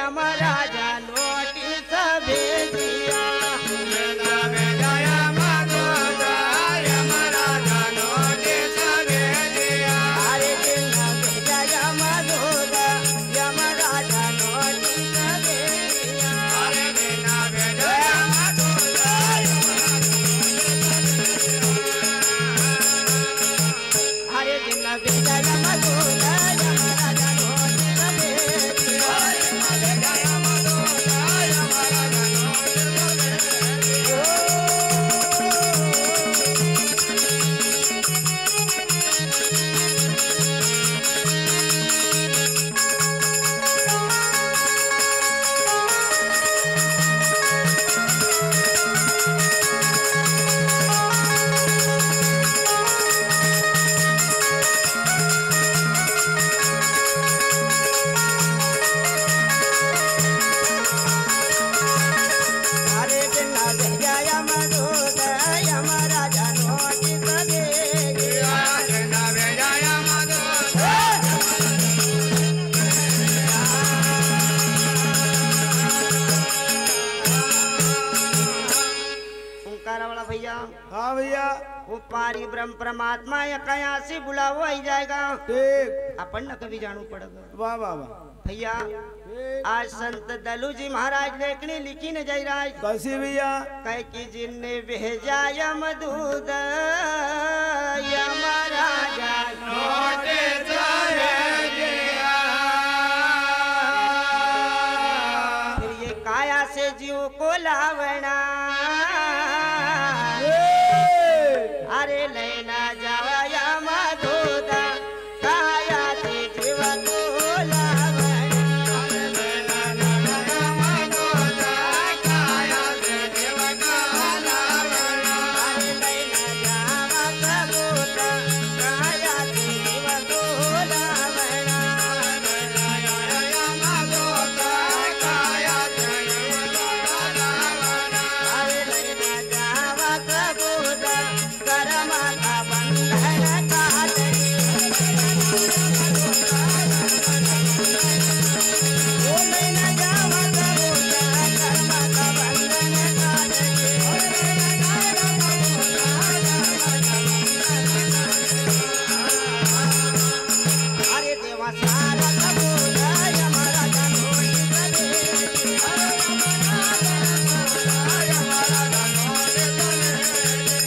Yamaraja notice भेजिया वो पारी ब्रह्म परमात्मा या कहाँ से बुलावो आई जाएगा ठीक अपन न कभी जानू पड़ेगा वाह वाह वाह भैया आज संत दलू जी महाराज लेखनी लिखी न जाई राज कैसी भैया कह की जिनने भेजा यमदूत यमराजा नोटिस भेजिया फिर ये काया से जीव को लावना अरे लेना जावा यमदूत काया से जीव को लावना लेना जावा यमदूत काया से जीव को लावना अरे लेना जावा सबूत काया से जीव को लावना लेना जावा यमदूत काया से जीव को लावना अरे लेना जावा सबूत कर्मा का बंधन काट ओ मैं न जावा सबूत कर्मा का बंधन काट अरे देवा सारा सबूत यमराजा नोटिस भेजिया यमराजा नोटिस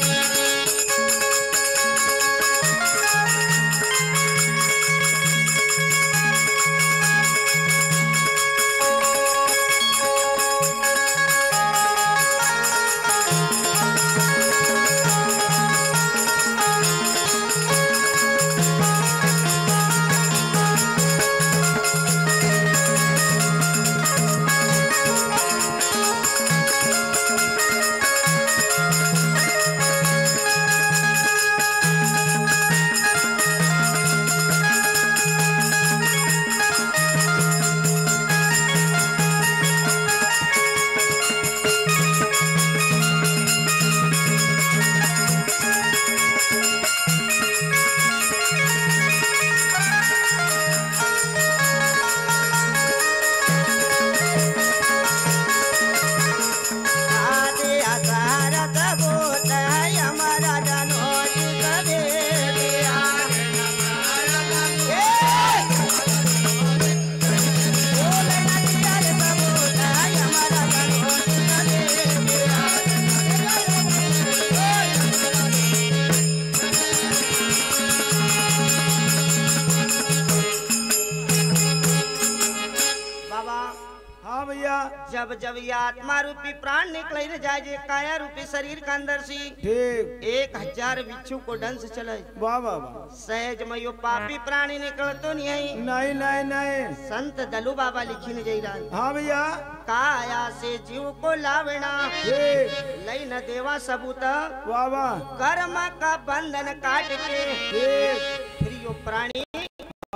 जब जब ये आत्मा रूपी प्राण निकले जाए जे काया रूपी शरीर के अंदर से ठीक 1000 बिच्छू को डंस चले वाह वाह वाह सहज में यो पापी प्राणी निकल तो नहीं है नहीं नहीं नहीं संत दलू बाबा लिखी न जाई रहा हाँ भैया काया से जीव को लावना ठीक लई न देवा सबूत वाह वाह कर्म का बंधन काट के ठीक फिर यो प्राणी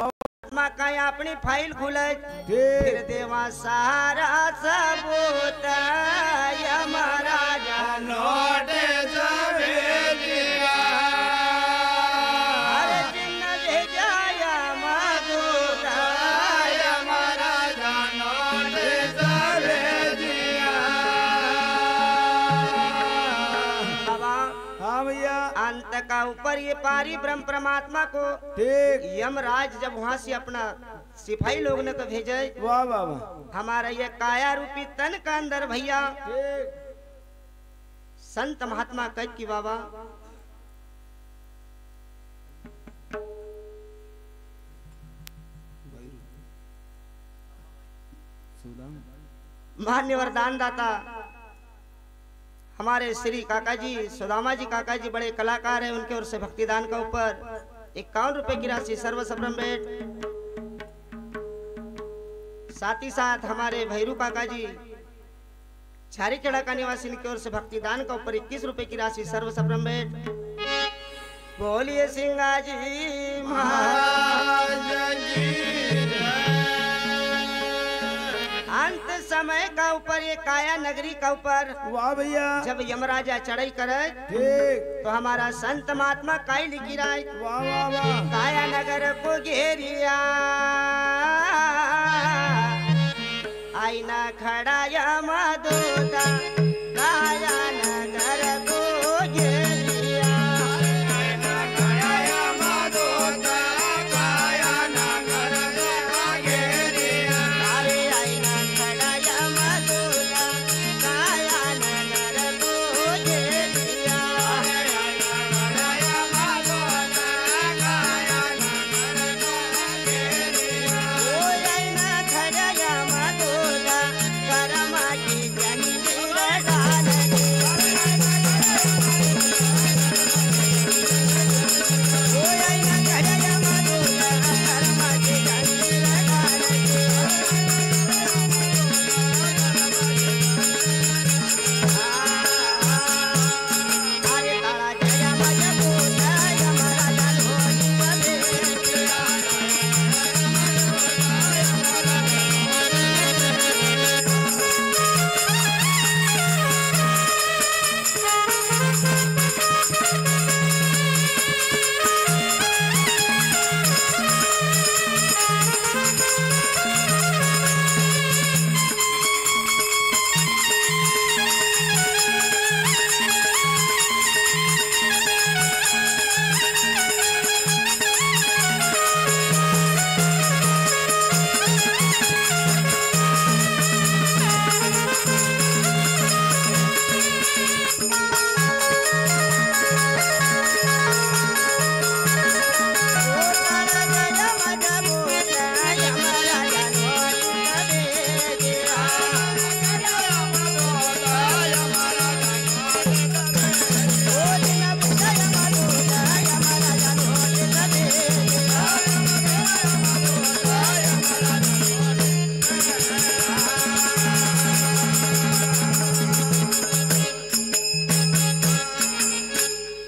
आत्मा का अपनी फाइल खुले ठीक फिर देवा सारा सबूत यमराजा नोटिस भेजिया अरे जिन भेजा यमदूत यमराजा नोटिस का ऊपर ये पारी ब्रह्म परमात्मा को ठीक यमराज जब वहां से अपना सिपाही लोग ने को भेजे, वाह वाह वाह हमारा ये काया रूपी तन का अंदर भैया ठीक संत महात्मा कह की बाबा मान्य वरदान दाता हमारे श्री काका जी सुदामा जी काका जी बड़े कलाकार हैं, उनके ओर से भक्तिदान का ऊपर 51 रुपए की राशि सर्व सप्रम भेंट। साथ ही साथ हमारे भैरू काका जी छारीखेड़ा का निवासी, इनकी ओर से भक्तिदान का ऊपर 21 रुपए की राशि सर्व सप्रम भेंट। बोलिए सिंगा जी महाराज अंत समय का ऊपर ये काया नगरी का ऊपर वाह भैया जब यमराजा चढ़ाई करे ठीक तो हमारा संत महात्मा काई लिखी राय वाह वाह वाह काया नगर को घेरिया आईना खड़ा यमदूता काया नगर को घेरिया आईना खड़ा यमदूता काया नगर को घेरिया अरे आईना खड़ा यमदूता काया नगर को घेरिया ओ आईना खड़ा यमदूता करमा की जंजीर डाल ओ आईना खड़ा यमदूता करमा की जंजीर डाल अरे काला जय मजबूता यमराजा ढोली बजे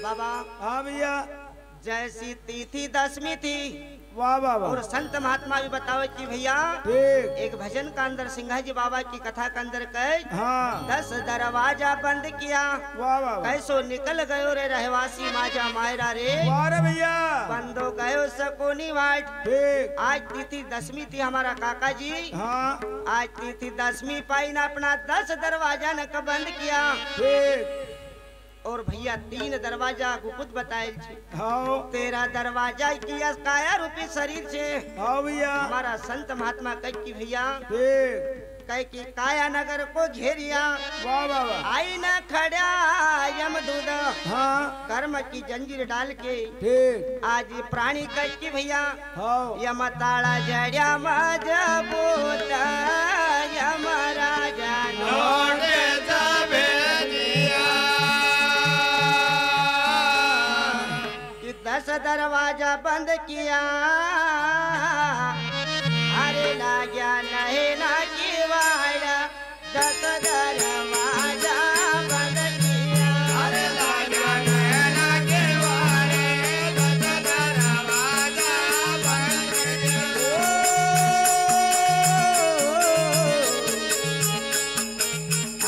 बाबा हाँ भैया जैसी तिथि दसवीं थी वाह वाह और वाह संत महात्मा भी बतावे कि भैया ठीक एक भजन का अंदर सिंघा जी बाबा की कथा के अंदर कह हाँ 10 दरवाजा बंद किया वाह वाह वाह कैसो निकल गयो रे रहवासी माजा मायरा रे वाह रे भैया बंदो गयो सकोनी वाट। ठीक आज तिथि दसवीं थी हमारा काका जी, हाँ आज तिथि दसवीं पाई ना अपना 10 दरवाजा न बंद किया ठीक और भैया 3 दरवाजा गुप्त बताए हाँ 13 दरवाजा किया काया रूपी शरीर से हाँ भैया हमारा संत महात्मा कह की भैया ठीक कह की काया नगर को घेरिया वाह वाह वाह आई न खड़ा यमदूत हाँ कर्म की जंजीर डाल के ठीक आज ये प्राणी कह की भैया हाँ यमताड़ा जड़िया मजबूत यमराजा लौटे जाबे दिया कि 10 दरवाजा बंद किया अरे लाग्या नहीं ना की वाड़ा 10 दरवाजा बंद किया अरे लागा नैना के वारे 10 दरवाजा बंद किया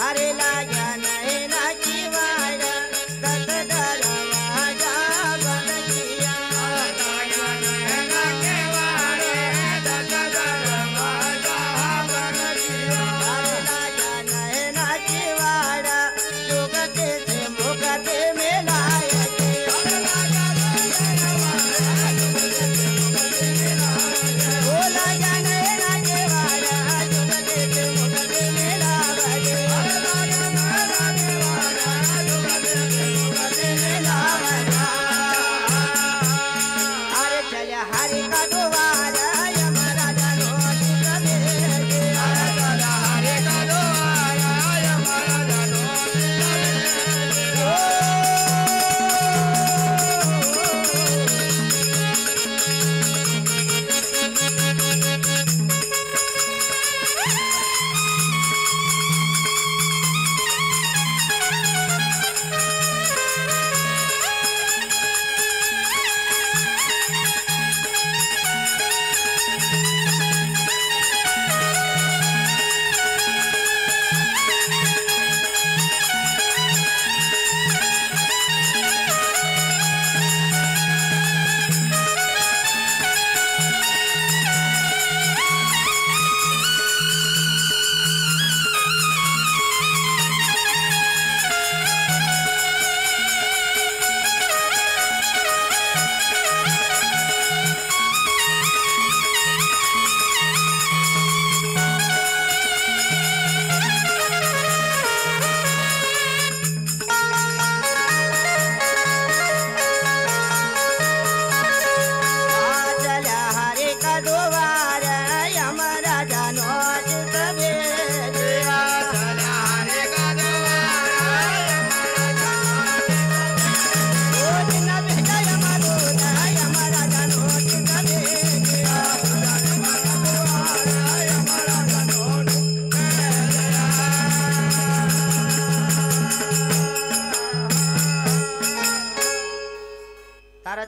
अरे लाग्या नहीं ना की वाड़ा 10 दरवाजा बंद किया लागा नैना के वारे 10 दरवाजा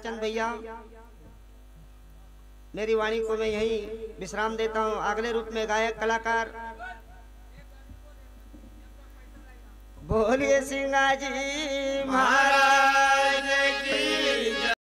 ताराचंद भैया, मेरी वाणी को मैं यही विश्राम देता हूँ। अगले रूप में गायक कलाकार बोलिए सिंगाजी महाराज